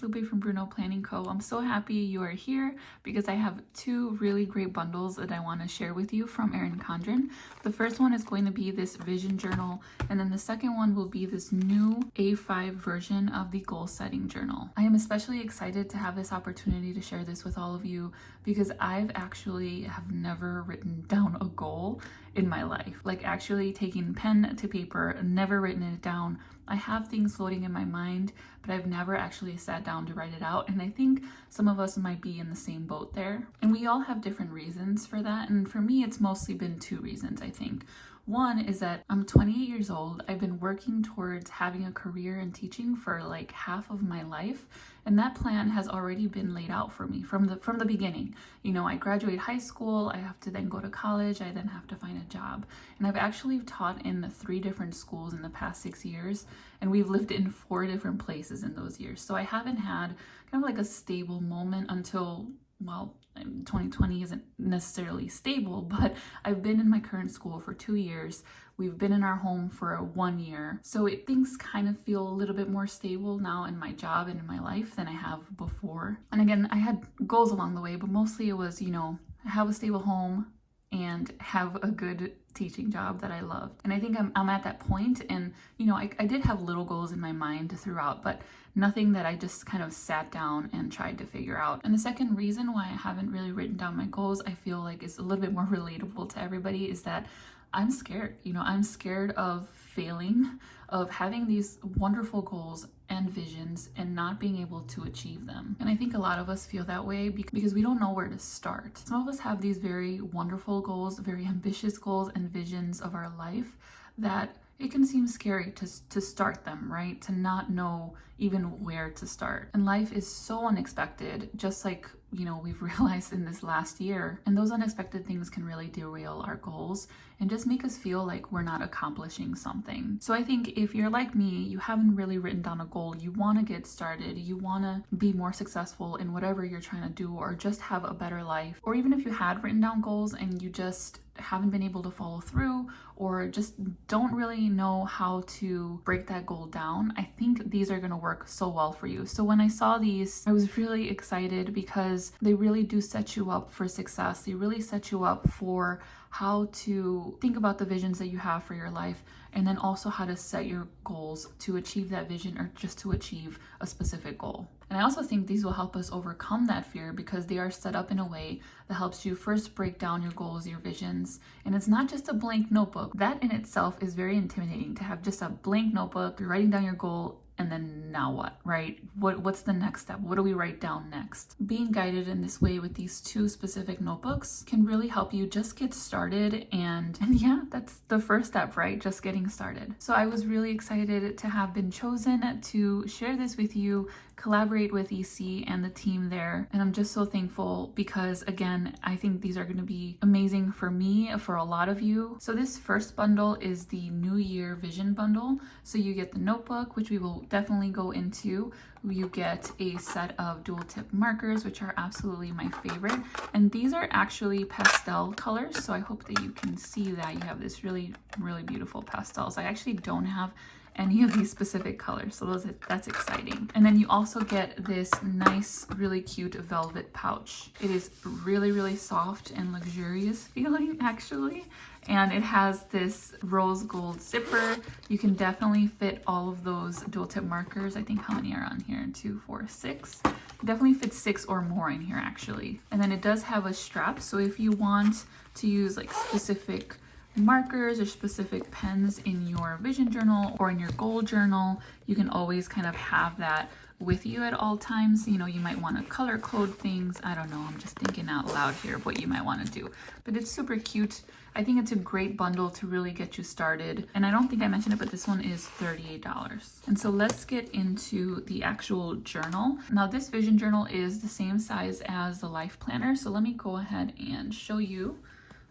Lupe from Bruno Planning Co. I'm so happy you are here because I have two really great bundles that I want to share with you from Erin Condren. The first one is going to be this vision journal, and then the second one will be this new A5 version of the goal setting journal. I am especially excited to have this opportunity to share this with all of you because I've actually have never written down a goal in my life. Like actually taking pen to paper, never written it down. I have things floating in my mind, but I've never actually sat down to write it out. And I think some of us might be in the same boat there. And we all have different reasons for that. And for me, it's mostly been two reasons, I think. One is that I'm 28 years old. I've been working towards having a career in teaching for like half of my life. And that plan has already been laid out for me from the beginning. You know, I graduate high school, I have to then go to college, I then have to find a job. And I've actually taught in 3 different schools in the past 6 years, and we've lived in 4 different places in those years. So I haven't had kind of like a stable moment until, well, 2020 isn't necessarily stable, but I've been in my current school for 2 years. We've been in our home for 1 year. So things kind of feel a little bit more stable now in my job and in my life than I have before. And again, I had goals along the way, but mostly it was, you know, have a stable home and have a good teaching job that I loved. And I think I'm at that point, and you know, I did have little goals in my mind throughout, but nothing that I just kind of sat down and tried to figure out. And the second reason why I haven't really written down my goals, I feel like is a little bit more relatable to everybody, is that I'm scared. You know, I'm scared of failing, of having these wonderful goals and visions and not being able to achieve them. And I think a lot of us feel that way because we don't know where to start. Some of us have these very wonderful goals, very ambitious goals and visions of our life that it can seem scary to start them, right? To not know even where to start. And life is so unexpected, just like, you know, we've realized in this last year. And those unexpected things can really derail our goals and just make us feel like we're not accomplishing something. So I think if you're like me, you haven't really written down a goal, you want to get started, you want to be more successful in whatever you're trying to do, or just have a better life. Or even if you had written down goals and you just haven't been able to follow through, or just don't really know how to break that goal down, I think these are going to work so well for you. So when I saw these, I was really excited because they really do set you up for success. They really set you up for how to think about the visions that you have for your life, and then also how to set your goals to achieve that vision or just to achieve a specific goal. And I also think these will help us overcome that fear because they are set up in a way that helps you first break down your goals, your visions. And it's not just a blank notebook. That in itself is very intimidating, to have just a blank notebook, you're writing down your goal, and then now what, right? What's the next step? What do we write down next? Being guided in this way with these 2 specific notebooks can really help you just get started. And yeah, that's the first step, right? Just getting started. So I was really excited to have been chosen to share this with you, collaborate with EC and the team there. And I'm just so thankful because, again, I think these are going to be amazing for me, for a lot of you. So this first bundle is the New Year Vision Bundle. So you get the notebook, which we will definitely go into. You get a set of dual tip markers, which are absolutely my favorite. And these are actually pastel colors. So I hope that you can see that you have this really, really beautiful pastels. I actually don't have any of these specific colors, so that's exciting. And then you also get this nice, really cute velvet pouch. It is really, really soft and luxurious feeling, actually. And it has this rose gold zipper. You can definitely fit all of those dual tip markers. I think how many are on here? 2, 4, 6. It definitely fits 6 or more in here, actually. And then it does have a strap, so if you want to use like specific markers or specific pens in your vision journal or in your goal journal, you can always kind of have that with you at all times. You know, you might want to color code things. I don't know, I'm just thinking out loud here of what you might want to do, but it's super cute. I think it's a great bundle to really get you started. And I don't think I mentioned it, but this one is $38. And so let's get into the actual journal. Now this vision journal is the same size as the life planner. So let me go ahead and show you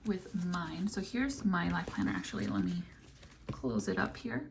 with mine. So here's my life planner. Actually, let me close it up here.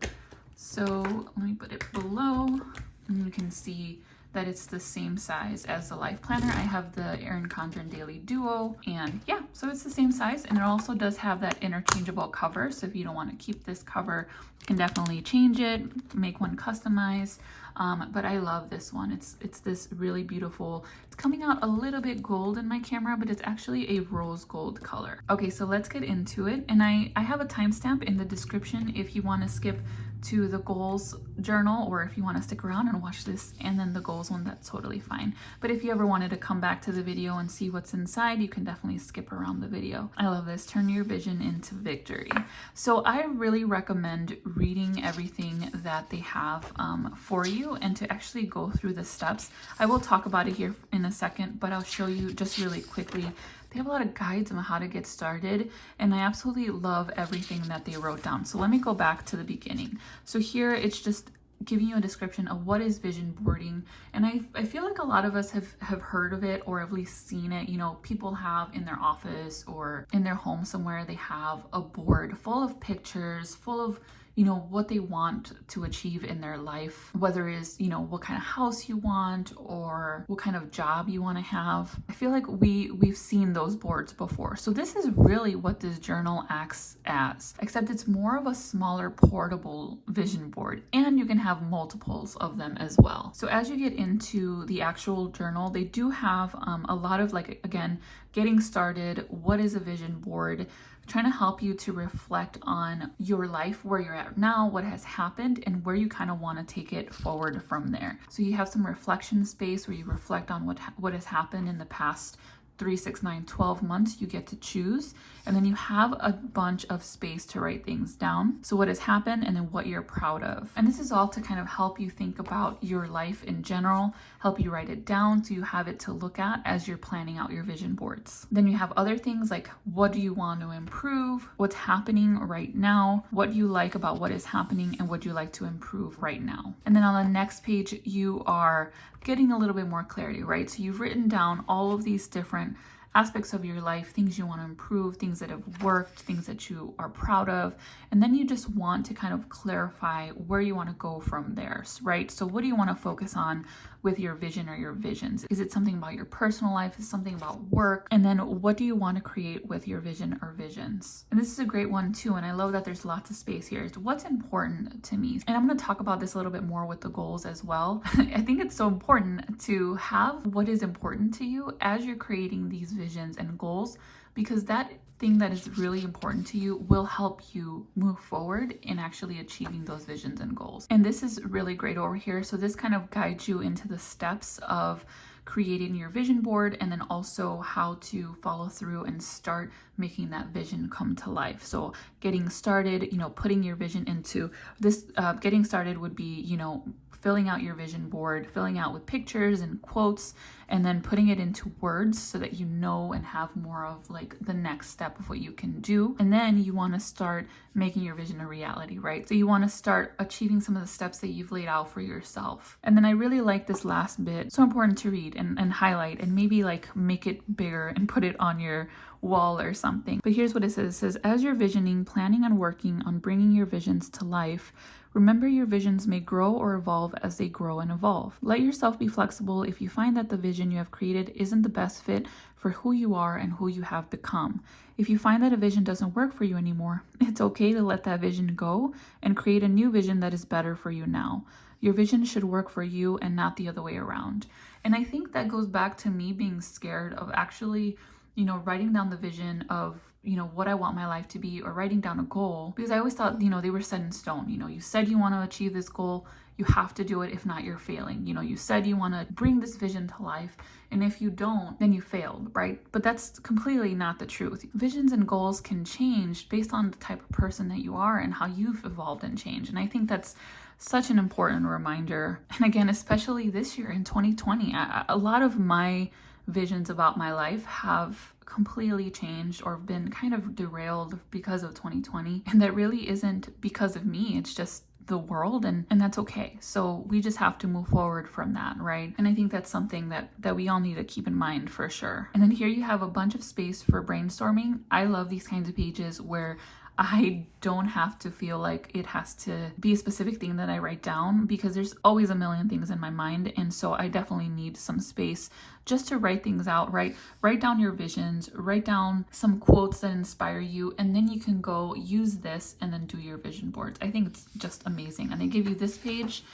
So let me put it below, and you can see that it's the same size as the life planner. I have the Erin Condren Daily Duo, and yeah, so it's the same size. And it also does have that interchangeable cover. So if you don't want to keep this cover, you can definitely change it, make one customized. but I love this one. It's this really beautiful, it's coming out a little bit gold in my camera, but it's actually a rose gold color. Okay, so let's get into it. And I have a timestamp in the description if you want to skip to the goals journal, or if you want to stick around and watch this and then the goals one, that's totally fine. But if you ever wanted to come back to the video and see what's inside, you can definitely skip around the video. I love this, turn your vision into victory. So I really recommend reading everything that they have for you, and to actually go through the steps. I will talk about it here in a second, but I'll show you just really quickly. They have a lot of guides on how to get started, and I absolutely love everything that they wrote down. So let me go back to the beginning. So here it's just giving you a description of what is vision boarding. And I feel like a lot of us have heard of it, or at least seen it. You know, people have in their office or in their home somewhere, they have a board full of pictures, full of, you know, what they want to achieve in their life, whether it's, you know, what kind of house you want or what kind of job you want to have. I feel like we've seen those boards before. So this is really what this journal acts as, except it's more of a smaller portable vision board, and you can have multiples of them as well. So as you get into the actual journal, they do have a lot of, like, again, getting started, what is a vision board, trying to help you to reflect on your life, where you're at now, what has happened, and where you kind of want to take it forward from there. So you have some reflection space where you reflect on what has happened in the past 3, 6, 9, 12 months. You get to choose, and then you have a bunch of space to write things down. So what has happened, and then what you're proud of. And this is all to kind of help you think about your life in general, help you write it down so you have it to look at as you're planning out your vision boards. Then you have other things like, what do you want to improve, what's happening right now, what do you like about what is happening, and what do you like to improve right now. And then on the next page, you are getting a little bit more clarity, right? So you've written down all of these different aspects of your life, things you want to improve, things that have worked, things that you are proud of, and then you just want to kind of clarify where you want to go from there, right? So what do you want to focus on with your vision or your visions? Is it something about your personal life? Is it something about work? And then what do you want to create with your vision or visions? And this is a great one too, and I love that there's lots of space here. It's what's important to me. And I'm going to talk about this a little bit more with the goals as well. I think it's so important to have what is important to you as you're creating these visions and goals, because that thing that is really important to you will help you move forward in actually achieving those visions and goals. And this is really great over here. So this kind of guides you into the steps of creating your vision board, and then also how to follow through and start making that vision come to life. So getting started, you know, putting your vision into this, getting started would be, you know, filling out your vision board, filling out with pictures and quotes, and then putting it into words so that you know and have more of like the next step of what you can do. And then you want to start making your vision a reality, right? So you want to start achieving some of the steps that you've laid out for yourself. And then I really like this last bit. So important to read and highlight, and maybe like make it bigger and put it on your wall or something. But here's what it says. It says, as you're visioning, planning, and working on bringing your visions to life, remember your visions may grow or evolve as they grow and evolve. Let yourself be flexible if you find that the vision you have created isn't the best fit for who you are and who you have become. If you find that a vision doesn't work for you anymore, it's okay to let that vision go and create a new vision that is better for you now. Your vision should work for you and not the other way around. And I think that goes back to me being scared of actually, you know, writing down the vision of, you know, what I want my life to be, or writing down a goal, because I always thought, you know, they were set in stone. You know, you said you want to achieve this goal, you have to do it. If not, you're failing. You know, you said you want to bring this vision to life, and if you don't, then you failed, right? But that's completely not the truth. Visions and goals can change based on the type of person that you are and how you've evolved and changed. And I think that's such an important reminder. And again, especially this year in 2020, a lot of my visions about my life have completely changed or been kind of derailed because of 2020. And that really isn't because of me. It's just the world, and that's okay. So we just have to move forward from that, right? And I think that's something that we all need to keep in mind for sure. And then here you have a bunch of space for brainstorming. I love these kinds of pages where I don't have to feel like it has to be a specific thing that I write down, because there's always a million things in my mind. And so I definitely need some space just to write things out, right? Write down your visions, write down some quotes that inspire you, and then you can go use this and then do your vision boards. I think it's just amazing. And they give you this page,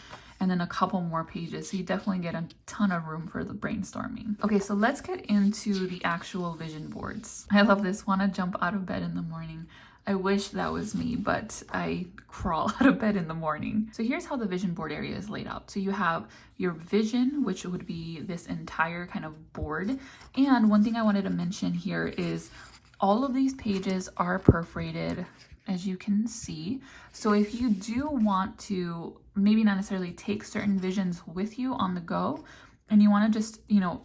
and then a couple more pages. So you definitely get a ton of room for the brainstorming. Okay, so let's get into the actual vision boards. I love this. Want to jump out of bed in the morning. I wish that was me, but I crawl out of bed in the morning. So here's how the vision board area is laid out. So you have your vision, which would be this entire kind of board. And one thing I wanted to mention here is all of these pages are perforated, as you can see. So if you do want to maybe not necessarily take certain visions with you on the go, and you want to just, you know,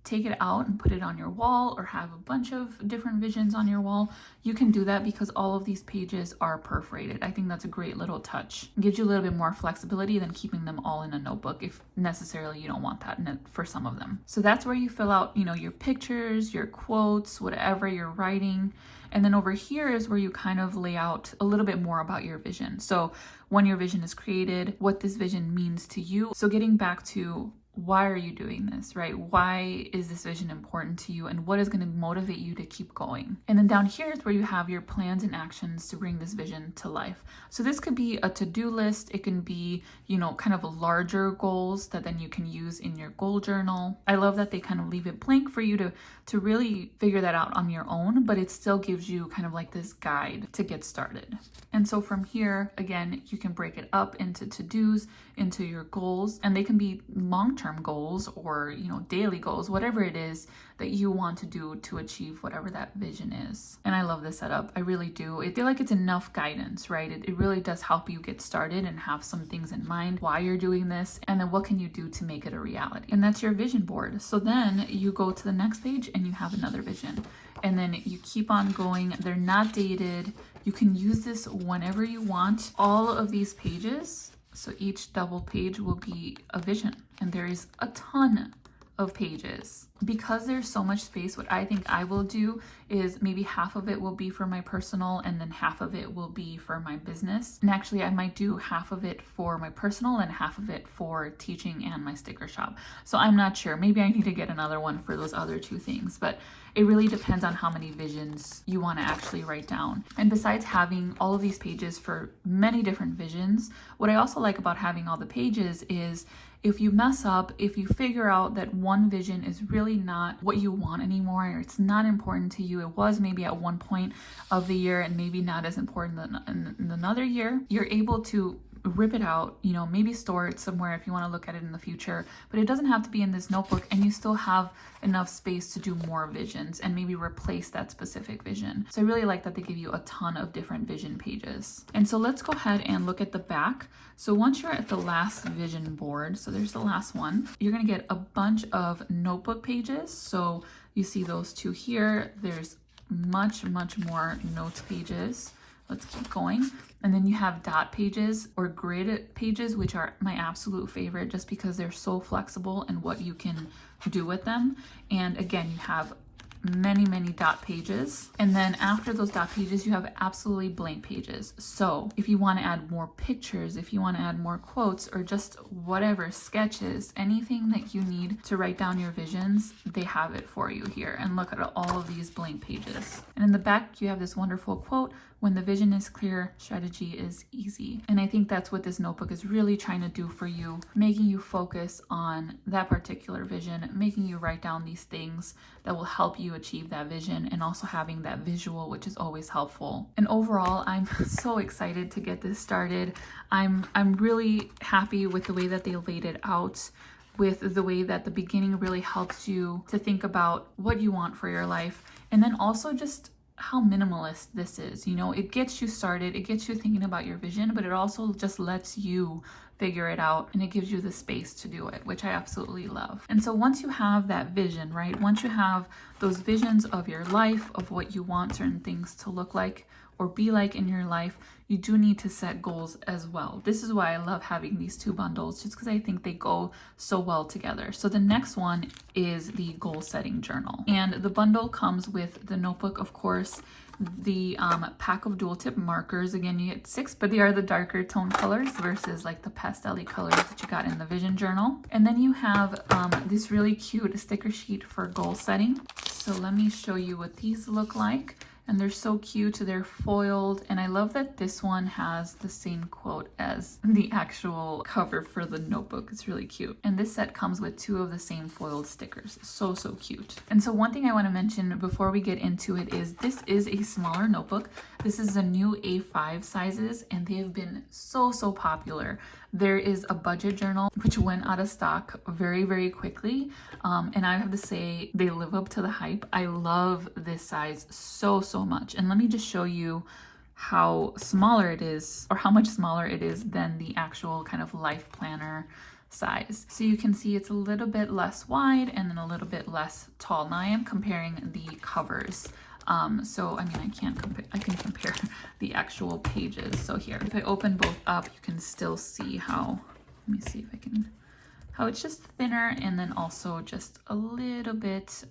take it out and put it on your wall, or have a bunch of different visions on your wall, you can do that because all of these pages are perforated. I think that's a great little touch. It gives you a little bit more flexibility than keeping them all in a notebook if necessarily you don't want that in it for some of them. So that's where you fill out, you know, your pictures, your quotes, whatever you're writing. And then over here is where you kind of lay out a little bit more about your vision. So when your vision is created, what this vision means to you. So getting back to why are you doing this, right? Why is this vision important to you, and what is going to motivate you to keep going? And then down here is where you have your plans and actions to bring this vision to life. So this could be a to-do list. It can be, you know, kind of larger goals that then you can use in your goal journal. I love that they kind of leave it blank for you to really figure that out on your own, but it still gives you kind of like this guide to get started. And so from here, again, you can break it up into to-dos, into your goals, and they can be long-term goals or, you know, daily goals, whatever it is that you want to do to achieve whatever that vision is. And I love this setup. I really do. I feel like it's enough guidance, right? It really does help you get started and have some things in mind, why you're doing this, and then what can you do to make it a reality. And that's your vision board. So then you go to the next page and you have another vision. And then you keep on going. They're not dated. You can use this whenever you want. All of these pages, so each double page will be a vision, and there is a ton of pages. Because there's so much space, what I think I will do is maybe half of it will be for my personal and then half of it will be for my business. And actually I might do half of it for my personal and half of it for teaching and my sticker shop. So I'm not sure. Maybe I need to get another one for those other two things, but it really depends on how many visions you want to actually write down. And besides having all of these pages for many different visions, what I also like about having all the pages is if you mess up, if you figure out that one vision is really not what you want anymore, or it's not important to you, it was maybe at one point of the year and maybe not as important in another year, you're able to rip it out, you know, maybe store it somewhere if you want to look at it in the future, but it doesn't have to be in this notebook, and you still have enough space to do more visions and maybe replace that specific vision. So I really like that they give you a ton of different vision pages. And so let's go ahead and look at the back. So once you're at the last vision board, so there's the last one, you're going to get a bunch of notebook pages. So you see those two here. There's much more notes pages. Let's keep going. And then you have dot pages or grid pages, which are my absolute favorite just because they're so flexible and what you can do with them. And again, you have many dot pages. And then after those dot pages, you have absolutely blank pages. So if you want to add more pictures, if you want to add more quotes, or just whatever, sketches, anything that you need to write down your visions, they have it for you here. And look at all of these blank pages. And in the back, you have this wonderful quote: "When the vision is clear, strategy is easy." And I think that's what this notebook is really trying to do for you, making you focus on that particular vision, making you write down these things that will help you achieve that vision, and also having that visual, which is always helpful. And overall, I'm so excited to get this started. I'm really happy with the way that they laid it out, with the way that the beginning really helps you to think about what you want for your life, and then also just how minimalist this is. You know, it gets you started, it gets you thinking about your vision, but it also just lets you figure it out, and it gives you the space to do it, which I absolutely love. And so once you have that vision, right, once you have those visions of your life, of what you want certain things to look like or be like in your life, you do need to set goals as well. This is why I love having these two bundles, just because I think they go so well together. So the next one is the goal setting journal. And the bundle comes with the notebook, of course, the pack of dual tip markers. Again, you get 6, but they are the darker tone colors versus like the pastel-y colors that you got in the vision journal. And then you have this really cute sticker sheet for goal setting. So let me show you what these look like. and they're so cute. They're foiled, and I love that this one has the same quote as the actual cover for the notebook. It's really cute. And this set comes with 2 of the same foiled stickers. So cute. And so one thing I want to mention before we get into it is this is a smaller notebook. This is a new A5 sizes, and they have been so popular. There is a budget journal which went out of stock very quickly, and I have to say they live up to the hype. I love this size so much, and let me just show you how smaller it is, or how much smaller it is than the actual kind of life planner size. So you can see it's a little bit less wide and then a little bit less tall. Now I am comparing the covers. So I mean, I can compare the actual pages. So here, if I open both up, you can still see how, let me see if I can, how it's just thinner, and then also just a little bit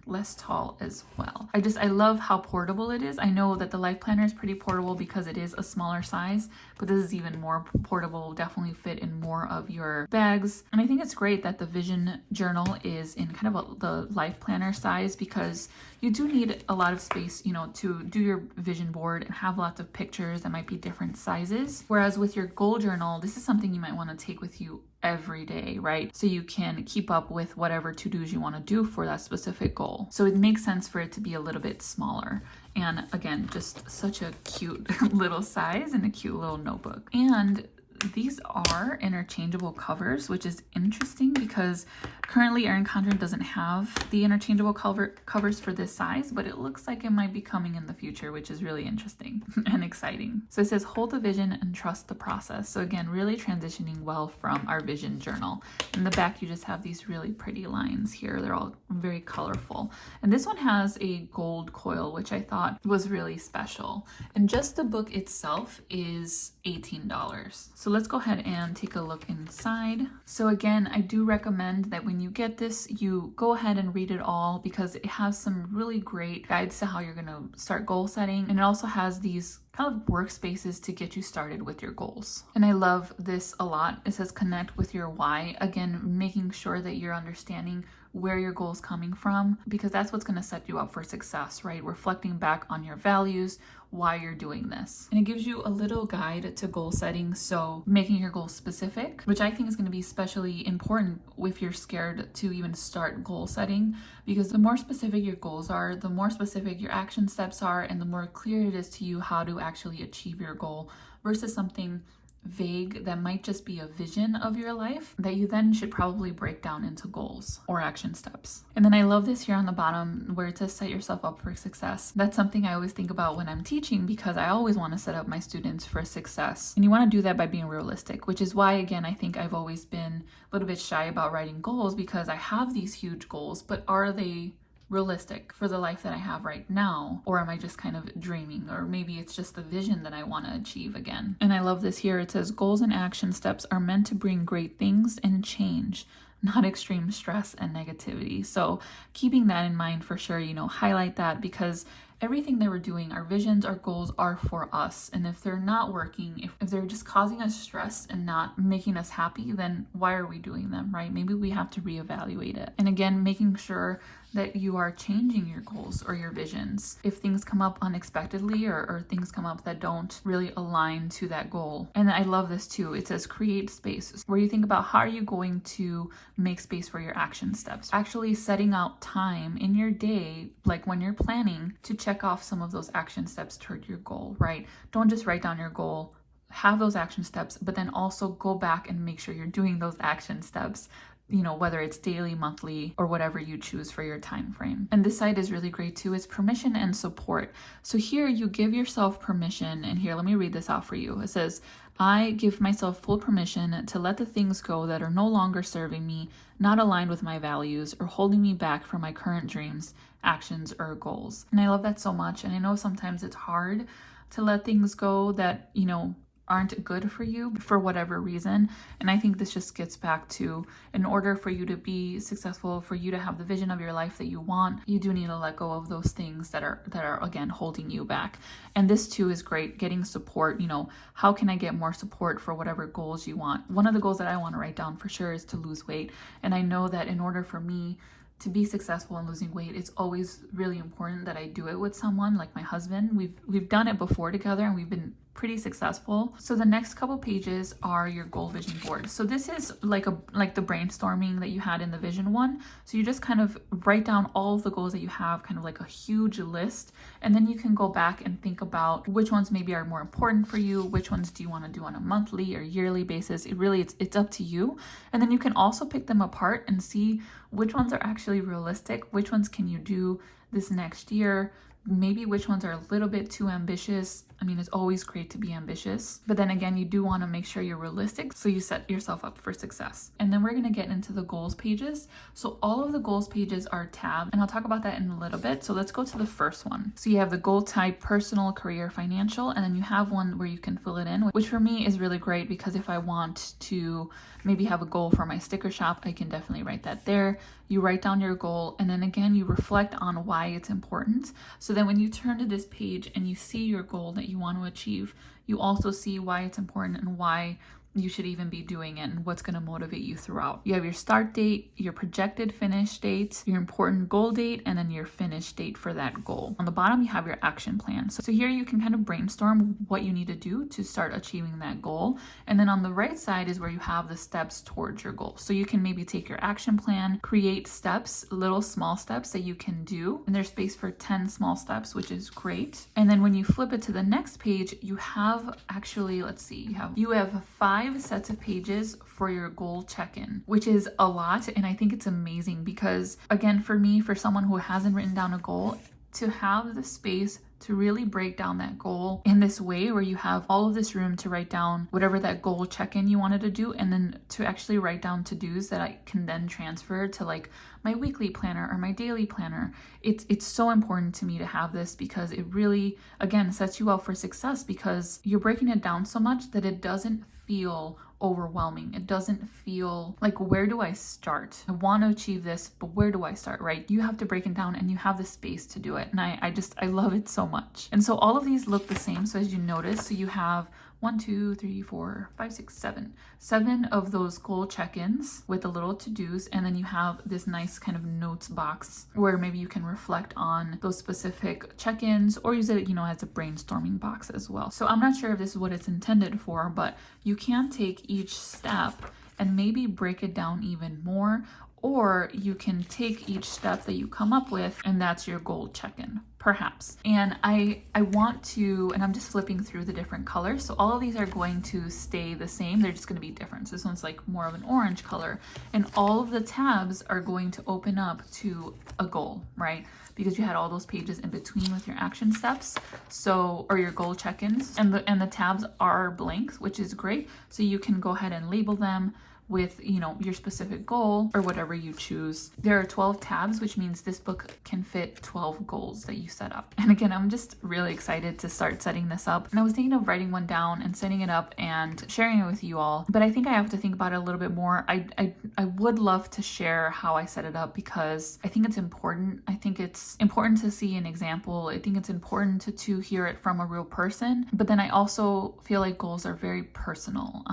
less tall as well. I love how portable it is. I know that the life planner is pretty portable because it is a smaller size, but this is even more portable, definitely fit in more of your bags. And I think it's great that the vision journal is in kind of the life planner size, because you do need a lot of space, you know, to do your vision board and have lots of pictures that might be different sizes. Whereas with your goal journal, this is something you might want to take with you every day, right? So you can keep up with whatever to-dos you want to do for that specific goal. So it makes sense for it to be a little bit smaller. And again, just such a cute little size and a cute little notebook. And these are interchangeable covers, which is interesting because currently Erin Condren doesn't have the interchangeable covers for this size, but it looks like it might be coming in the future, which is really interesting and exciting. So it says, hold the vision and trust the process. So again, really transitioning well from our vision journal. In the back, you just have these really pretty lines here. They're all very colorful. And this one has a gold coil, which I thought was really special. And just the book itself is $18. So let's go ahead and take a look inside. So again, I do recommend that when you get this, you go ahead and read it all, because it has some really great guides to how you're going to start goal setting. And it also has these kind of workspaces to get you started with your goals. And I love this a lot. It says connect with your why. Again, making sure that you're understanding where your goal is coming from, because that's what's going to set you up for success, right? Reflecting back on your values, why you're doing this. And it gives you a little guide to goal setting. So making your goals specific, which I think is going to be especially important if you're scared to even start goal setting, because the more specific your goals are, the more specific your action steps are, and the more clear it is to you how to actually achieve your goal, versus something vague that might just be a vision of your life that you then should probably break down into goals or action steps. And then I love this here on the bottom where it says set yourself up for success. That's something I always think about when I'm teaching, because I always want to set up my students for success. And you want to do that by being realistic, which is why, again, I think I've always been a little bit shy about writing goals, because I have these huge goals, but are they realistic for the life that I have right now? Or am I just kind of dreaming? Or maybe it's just the vision that I want to achieve again. And I love this here. It says goals and action steps are meant to bring great things and change, not extreme stress and negativity. So keeping that in mind for sure, you know, highlight that, because everything that we're doing, our visions, our goals are for us. And if they're not working, if they're just causing us stress and not making us happy, then why are we doing them, right? Maybe we have to reevaluate it. And again, making sure that you are changing your goals or your visions if things come up unexpectedly, or things come up that don't really align to that goal. And I love this too. It says create space, where you think about how are you going to make space for your action steps. Actually setting out time in your day, like when you're planning, to check off some of those action steps toward your goal, right? Don't just write down your goal, have those action steps, but then also go back and make sure you're doing those action steps, you know, whether it's daily, monthly, or whatever you choose for your time frame. And this side is really great too. It's permission and support. So here you give yourself permission. And here, let me read this out for you. It says, I give myself full permission to let the things go that are no longer serving me, not aligned with my values, or holding me back from my current dreams, actions, or goals. And I love that so much. And I know sometimes it's hard to let things go that, you know, aren't good for you for whatever reason. And I think this just gets back to, in order for you to be successful, for you to have the vision of your life that you want, you do need to let go of those things that are again holding you back. And this too is great, getting support. You know, how can I get more support for whatever goals you want? One of the goals that I want to write down for sure is to lose weight. And I know that in order for me to be successful in losing weight, it's always really important that I do it with someone like my husband. We've done it before together and we've been pretty successful. So the next couple pages are your goal vision board. So this is like the brainstorming that you had in the vision one. So you just kind of write down all of the goals that you have, kind of like a huge list, and then you can go back and think about which ones maybe are more important for you, which ones do you want to do on a monthly or yearly basis. It's up to you. And then you can also pick them apart and see which ones are actually realistic, which ones can you do this next year, maybe which ones are a little bit too ambitious. I mean, it's always great to be ambitious, but then again, you do want to make sure you're realistic so you set yourself up for success. And then we're going to get into the goals pages. So all of the goals pages are tabbed, and I'll talk about that in a little bit. So let's go to the first one. So you have the goal type, personal, career, financial, and then you have one where you can fill it in, which for me is really great because if I want to maybe have a goal for my sticker shop, I can definitely write that there. You write down your goal, and then again, you reflect on why it's important. So then when you turn to this page and you see your goal that you want to achieve, you also see why it's important and why you should even be doing it and what's going to motivate you throughout. You have your start date, your projected finish date, your important goal date, and then your finish date for that goal. On the bottom, you have your action plan. So here you can kind of brainstorm what you need to do to start achieving that goal. And then on the right side is where you have the steps towards your goal. So you can maybe take your action plan, create steps, little small steps that you can do. And there's space for 10 small steps, which is great. And then when you flip it to the next page, you have actually, let's see, you have 5 sets of pages for your goal check-in, which is a lot. And I think it's amazing because, again, for me, for someone who hasn't written down a goal, to have the space to really break down that goal in this way where you have all of this room to write down whatever that goal check-in you wanted to do, and then to actually write down to-dos that I can then transfer to like my weekly planner or my daily planner. It's so important to me to have this because it really, again, sets you up for success because you're breaking it down so much that it doesn't feel overwhelming. It doesn't feel like, where do I start? I want to achieve this, but where do I start, right? You have to break it down and you have the space to do it. And I love it so much. And so all of these look the same. So as you notice, so you have 1, 2, 3, 4, 5, 6, 7. 7 of those goal check-ins with the little to-dos, and then you have this nice kind of notes box where maybe you can reflect on those specific check-ins or use it, as a brainstorming box as well. So I'm not sure if this is what it's intended for, but you can take each step and maybe break it down even more, or you can take each step that you come up with and that's your goal check-in, perhaps. And I want to, and I'm just flipping through the different colors. So all of these are going to stay the same. They're just going to be different. So this one's like more of an orange color, and all of the tabs are going to open up to a goal, right? Because you had all those pages in between with your action steps, so, or your goal check-ins, and the tabs are blank, which is great. So you can go ahead and label them with, your specific goal or whatever you choose. There are 12 tabs, which means this book can fit 12 goals that you set up. And again, I'm just really excited to start setting this up. And I was thinking of writing one down and setting it up and sharing it with you all, but I think I have to think about it a little bit more. I would love to share how I set it up because I think it's important. I think it's important to see an example. I think it's important to hear it from a real person, but then I also feel like goals are very personal.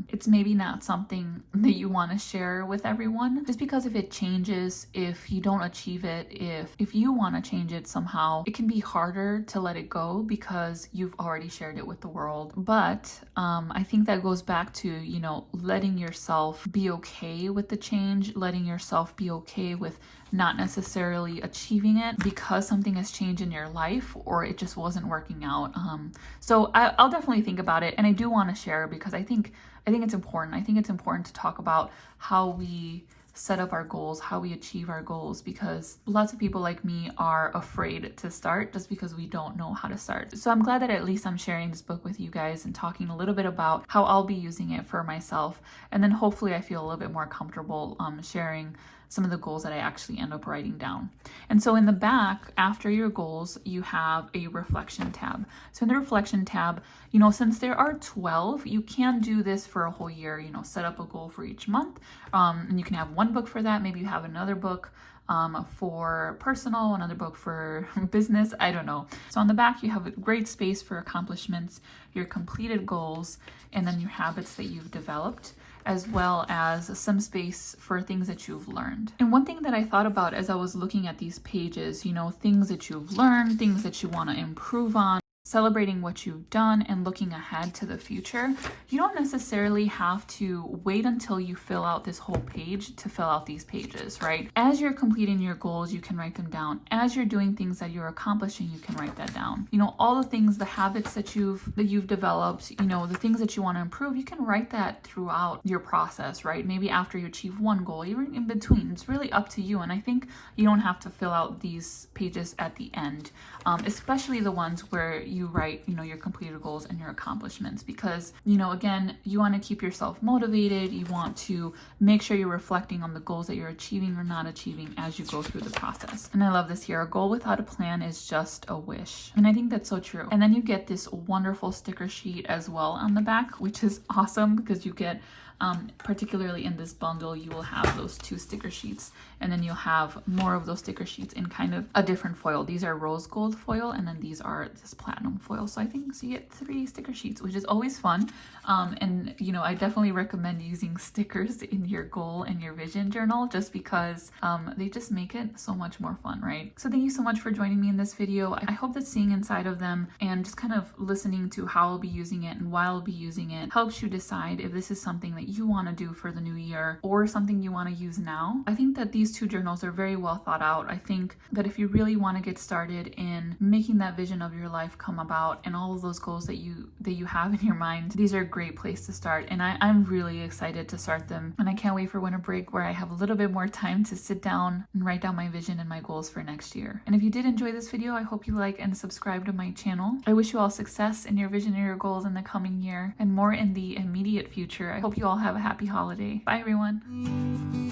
It's maybe not something that you want to share with everyone, just because if it changes, if you don't achieve it, if you want to change it somehow, it can be harder to let it go because you've already shared it with the world. But I think that goes back to, letting yourself be okay with the change, letting yourself be okay with not necessarily achieving it because something has changed in your life or it just wasn't working out. So I'll definitely think about it, and I do want to share because I think it's important. I think it's important to talk about how we set up our goals, how we achieve our goals, because lots of people like me are afraid to start just because we don't know how to start. So I'm glad that at least I'm sharing this book with you guys and talking a little bit about how I'll be using it for myself. And then hopefully I feel a little bit more comfortable sharing some of the goals that I actually end up writing down. And so in the back, after your goals, you have a reflection tab. So in the reflection tab, since there are 12, you can do this for a whole year, set up a goal for each month. And you can have one book for that. Maybe you have another book for personal, another book for business, I don't know. So on the back, you have a great space for accomplishments, your completed goals, and then your habits that you've developed. as well as some space for things that you've learned. And one thing that I thought about as I was looking at these pages, you know, things that you've learned, things that you want to improve on, celebrating what you've done and looking ahead to the future. You don't necessarily have to wait until you fill out this whole page to fill out these pages, right? As you're completing your goals, you can write them down. As you're doing things that you're accomplishing, you can write that down. You know, all the things, the habits that you've developed, you know, the things that you want to improve, you can write that throughout your process, right? Maybe after you achieve one goal, even in between. It's really up to you. And I think you don't have to fill out these pages at the end, especially the ones where you write, you know, your completed goals and your accomplishments, because, you know, again, you want to keep yourself motivated. You want to make sure you're reflecting on the goals that you're achieving or not achieving as you go through the process. And I love this here. A goal without a plan is just a wish. And I think that's so true. And then you get this wonderful sticker sheet as well on the back, which is awesome because you get particularly in this bundle, you will have those 2 sticker sheets, and then you'll have more of those sticker sheets in kind of a different foil. These are rose gold foil, and then these are this platinum foil. So I think so you get 3 sticker sheets, which is always fun. And you know, I definitely recommend using stickers in your goal and your vision journal, just because they just make it so much more fun, right? So thank you so much for joining me in this video. I hope that seeing inside of them and just kind of listening to how I'll be using it and why I'll be using it helps you decide if this is something that you want to do for the new year or something you want to use now. I think that these 2 journals are very well thought out. I think that if you really want to get started in making that vision of your life come about and all of those goals that you have in your mind, these are a great place to start. And I'm really excited to start them. And I can't wait for winter break where I have a little bit more time to sit down and write down my vision and my goals for next year. And if you did enjoy this video, I hope you like and subscribe to my channel. I wish you all success in your vision and your goals in the coming year and more in the immediate future. I hope you all have a happy holiday. Bye everyone.